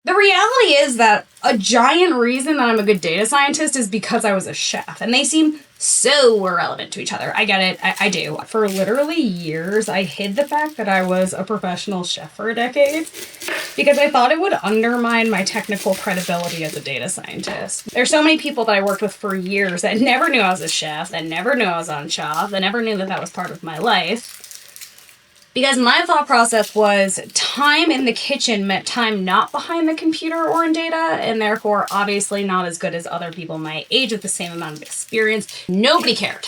The reality is that a giant reason that I'm a good data scientist is because I was a chef, and they seem so irrelevant to each other. I get it. I do. For literally years, I hid the fact that I was a professional chef for a decade because I thought it would undermine my technical credibility as a data scientist. There's so many people that I worked with for years that never knew I was a chef, that never knew I was on shop, that never knew that that was part of my life. Because my thought process was time in the kitchen meant time not behind the computer or in data, and therefore obviously not as good as other people my age with the same amount of experience. Nobody cared.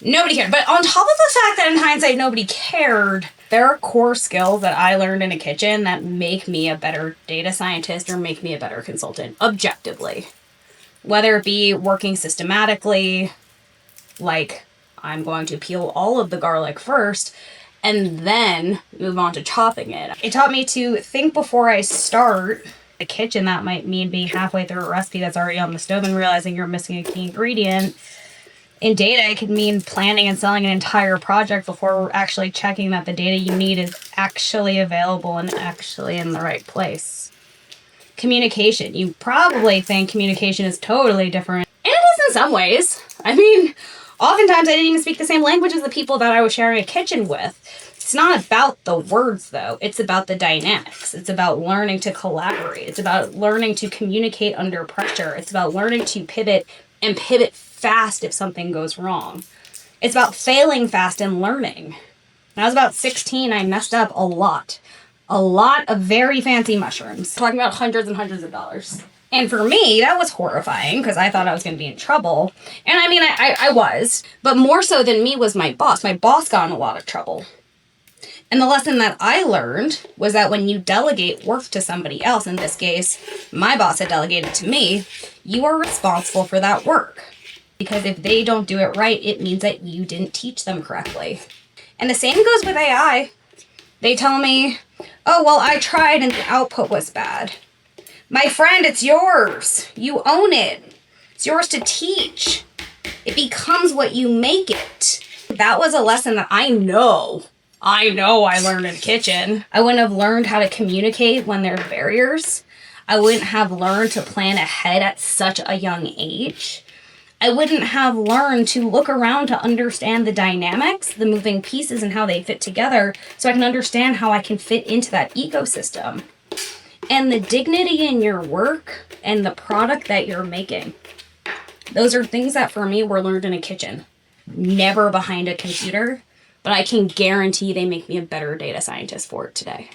Nobody cared. But on top of the fact that in hindsight nobody cared, there are core skills that I learned in a kitchen that make me a better data scientist or make me a better consultant, objectively. Whether it be working systematically, like I'm going to peel all of the garlic first, and then move on to chopping it. It taught me to think before I start the kitchen. That might mean being halfway through a recipe that's already on the stove and realizing you're missing a key ingredient. In data, it could mean planning and selling an entire project before actually checking that the data you need is actually available and actually in the right place. Communication. You probably think communication is totally different. And it is in some ways. I mean, oftentimes I didn't even speak the same language as the people that I was sharing a kitchen with. It's not about the words, though. It's about the dynamics. It's about learning to collaborate. It's about learning to communicate under pressure. It's about learning to pivot and pivot fast if something goes wrong. It's about failing fast and learning. When I was about 16, I messed up a lot. A lot of very fancy mushrooms. Talking about hundreds and hundreds of dollars. And for me, that was horrifying because I thought I was going to be in trouble. And I mean, I was. But more so than me was my boss. My boss got in a lot of trouble. And the lesson that I learned was that when you delegate work to somebody else, in this case, my boss had delegated to me, you are responsible for that work. Because if they don't do it right, it means that you didn't teach them correctly. And the same goes with AI. They tell me, oh, well, I tried and the output was bad. My friend, it's yours. You own it. It's yours to teach. It becomes what you make it. That was a lesson that I know I learned in the kitchen. I wouldn't have learned how to communicate when there are barriers. I wouldn't have learned to plan ahead at such a young age. I wouldn't have learned to look around to understand the dynamics, the moving pieces, and how they fit together so I can understand how I can fit into that ecosystem. And the dignity in your work and the product that you're making. Those are things that for me were learned in a kitchen. Never behind a computer, but I can guarantee they make me a better data scientist for it today.